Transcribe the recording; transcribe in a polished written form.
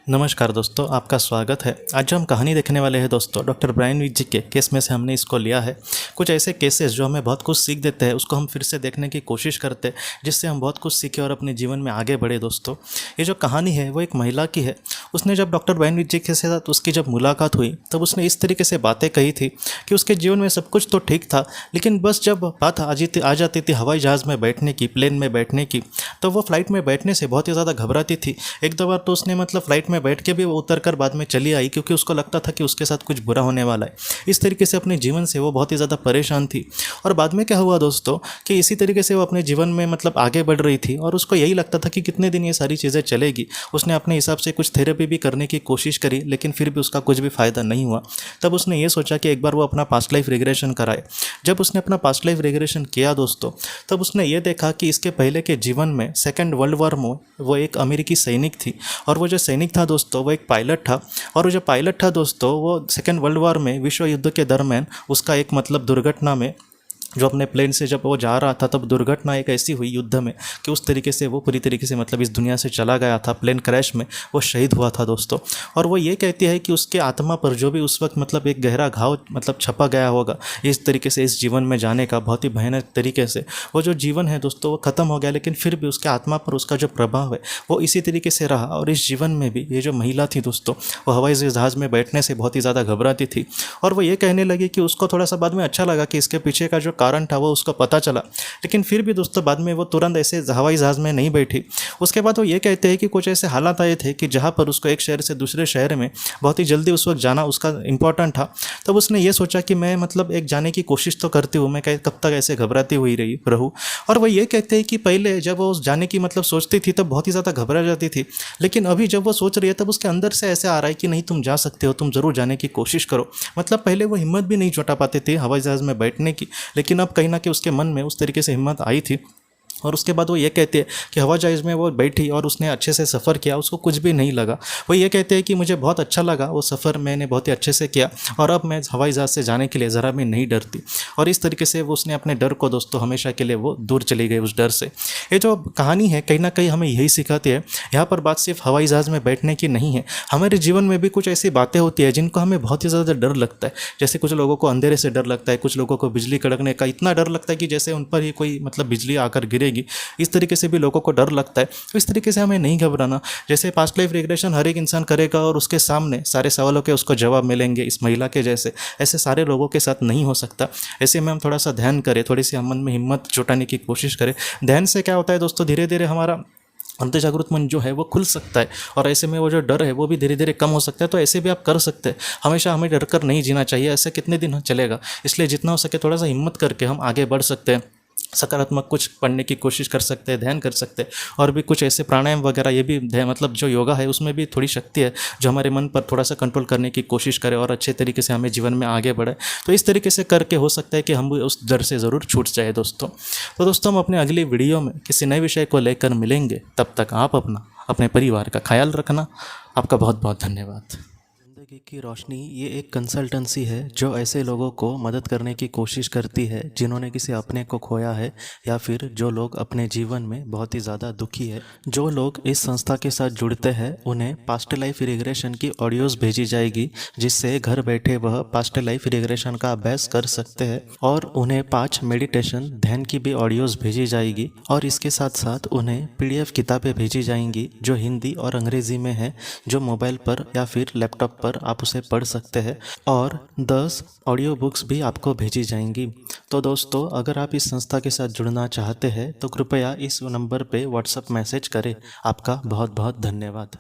नमस्कार दोस्तों, आपका स्वागत है। आज जो हम कहानी देखने वाले हैं दोस्तों, डॉक्टर ब्रायन विच जी के केस में से हमने इसको लिया है। कुछ ऐसे केसेस जो हमें बहुत कुछ सीख देते हैं, उसको हम फिर से देखने की कोशिश करते हैं, जिससे हम बहुत कुछ सीखें और अपने जीवन में आगे बढ़े। दोस्तों, ये जो कहानी है वो एक महिला की है। उसने जब डॉक्टर ब्रायन विच जी के साथ उसकी जब मुलाकात हुई, तब उसने इस तरीके से बातें कही थी कि उसके जीवन में सब कुछ तो ठीक था, लेकिन बस जब बात आ जाती थी हवाई जहाज़ में बैठने की, प्लेन में बैठने की, तो वो फ्लाइट में बैठने से बहुत ही ज़्यादा घबराती थी। एक दो बार तो उसने मतलब फ्लाइट में बैठ के भी वो उतर कर बाद में चली आई, क्योंकि उसको लगता था कि उसके साथ कुछ बुरा होने वाला है। इस तरीके से अपने जीवन से वो बहुत ही ज़्यादा परेशान थी। और बाद में क्या हुआ दोस्तों कि इसी तरीके से वो अपने जीवन में मतलब आगे बढ़ रही थी, और उसको यही लगता था कि कितने दिन ये सारी चीज़ें चलेगी। उसने अपने हिसाब से कुछ थेरेपी भी करने की कोशिश करी, लेकिन फिर भी उसका कुछ भी फ़ायदा नहीं हुआ। तब उसने ये सोचा कि एक बार वो अपना पास्ट लाइफ रिग्रेशन कराए। जब उसने अपना पास्ट लाइफ रिग्रेशन किया दोस्तों, तब उसने ये देखा कि इसके पहले के जीवन में सेकेंड वर्ल्ड वॉर में वो एक अमेरिकी सैनिक थी, और वो जो सैनिक था दोस्तों वो एक पायलट था। और वो जो पायलट था दोस्तों, वो सेकेंड वर्ल्ड वॉर में विश्व युद्ध के दरमियान उसका एक मतलब दुर्घटना में, जो अपने प्लेन से जब वो जा रहा था, तब दुर्घटना एक ऐसी हुई युद्ध में कि उस तरीके से वो पूरी तरीके से मतलब इस दुनिया से चला गया था। प्लेन क्रैश में वो शहीद हुआ था दोस्तों। और वो ये कहती है कि उसके आत्मा पर जो भी उस वक्त मतलब एक गहरा घाव मतलब छपा गया होगा इस तरीके से इस जीवन में जाने का, बहुत ही भयानक तरीके से वो जो जीवन है दोस्तों वो ख़त्म हो गया, लेकिन फिर भी उसके आत्मा पर उसका जो प्रभाव है वो इसी तरीके से रहा। और इस जीवन में भी ये जो महिला थी दोस्तों, वो हवाई जहाज़ में बैठने से बहुत ही ज़्यादा घबराती थी। और वो ये कहने लगी कि उसको थोड़ा सा बाद में अच्छा लगा कि इसके पीछे का जो कारण था वो उसको पता चला, लेकिन फिर भी दोस्तों बाद में वो तुरंत ऐसे हवाई जहाज़ में नहीं बैठी। उसके बाद वो ये कहते हैं कि कुछ ऐसे हालात आए थे कि जहाँ पर उसको एक शहर से दूसरे शहर में बहुत ही जल्दी उस वक्त जाना उसका इंपॉर्टेंट था। तब उसने ये सोचा कि मैं मतलब एक जाने की कोशिश तो करती हूँ, मैं कब तक ऐसे घबराती हुई रहूँ। और वो ये कहते हैं कि पहले जब वो उस जाने की मतलब सोचती थी तब बहुत ही ज़्यादा घबरा जाती थी, लेकिन अभी जब वो सोच रही है तब उसके अंदर से ऐसे आ रहा है कि नहीं, तुम जा सकते हो, तुम ज़रूर जाने की कोशिश करो। मतलब पहले वो हिम्मत भी नहीं जुटा पाते थे हवाई जहाज़ में बैठने की, लेकिन अब कहीं ना कहीं उसके मन में उस तरीके से हिम्मत आई थी। और उसके बाद वो ये कहते हैं कि हवाई जहाज़ में वो बैठी और उसने अच्छे से सफ़र किया, उसको कुछ भी नहीं लगा। वो ये कहते हैं कि मुझे बहुत अच्छा लगा, वो सफ़र मैंने बहुत ही अच्छे से किया, और अब मैं हवाई जहाज़ से जाने के लिए ज़रा भी नहीं डरती। और इस तरीके से वो उसने अपने डर को दोस्तों हमेशा के लिए वो दूर चली गई उस डर से। ये जो कहानी है कहीं ना कहीं हमें यही सिखाती है। यहाँ पर बात सिर्फ हवाई जहाज़ में बैठने की नहीं है, हमारे जीवन में भी कुछ ऐसी बातें होती है जिनको हमें बहुत ही ज़्यादा डर लगता है। जैसे कुछ लोगों को अंधेरे से डर लगता है, कुछ लोगों को बिजली कड़कने का इतना डर लगता है कि जैसे उन पर ही कोई मतलब बिजली आकर गिरेगी, इस तरीके से भी लोगों को डर लगता है। तो इस तरीके से हमें नहीं घबराना। जैसे पास्ट लाइफ रिग्रेशन हर एक इंसान करेगा और उसके सामने सारे सवालों के उसको जवाब मिलेंगे, इस महिला के जैसे ऐसे सारे लोगों के साथ नहीं हो सकता। ऐसे में हम थोड़ा सा ध्यान करें, थोड़ी सी हम मन में हिम्मत जुटाने की कोशिश करें। ध्यान से क्या होता है दोस्तों, धीरे धीरे हमारा अंतर्जागृत मन जो है वो खुल सकता है, और ऐसे में वो जो डर है वो भी धीरे धीरे कम हो सकता है। तो ऐसे भी आप कर सकते हैं। हमेशा हमें डर कर नहीं जीना चाहिए, ऐसे कितने दिन चलेगा। इसलिए जितना हो सके थोड़ा सा हिम्मत करके हम आगे बढ़ सकते हैं। सकारात्मक कुछ पढ़ने की कोशिश कर सकते हैं, ध्यान कर सकते हैं, और भी कुछ ऐसे प्राणायाम वगैरह, ये भी मतलब जो योगा है उसमें भी थोड़ी शक्ति है जो हमारे मन पर थोड़ा सा कंट्रोल करने की कोशिश करे और अच्छे तरीके से हमें जीवन में आगे बढ़े। तो इस तरीके से करके हो सकता है कि हम उस डर से ज़रूर छूट जाए दोस्तों। तो दोस्तों हम अपने अगली वीडियो में किसी नए विषय को लेकर मिलेंगे। तब तक आप अपने परिवार का ख्याल रखना। आपका बहुत बहुत धन्यवाद। ज़िंदगी की रोशनी ये एक कंसल्टेंसी है जो ऐसे लोगों को मदद करने की कोशिश करती है जिन्होंने किसी अपने को खोया है, या फिर जो लोग अपने जीवन में बहुत ही ज़्यादा दुखी है। जो लोग इस संस्था के साथ जुड़ते हैं उन्हें पास्ट लाइफ रिग्रेशन की ऑडियोज़ भेजी जाएगी, जिससे घर बैठे वह पास्ट लाइफ रिग्रेशन का अभ्यास कर सकते हैं। और उन्हें 5 मेडिटेशन ध्यान की भी ऑडियोज़ भेजी जाएगी, और इसके साथ साथ उन्हें PDF किताबें भेजी जाएंगी जो हिंदी और अंग्रेज़ी में है, जो मोबाइल पर या फिर लैपटॉप पर आप उसे पढ़ सकते हैं। और 10 ऑडियो बुक्स भी आपको भेजी जाएंगी। तो दोस्तों अगर आप इस संस्था के साथ जुड़ना चाहते हैं तो कृपया इस नंबर पे व्हाट्सएप मैसेज करें। आपका बहुत बहुत धन्यवाद।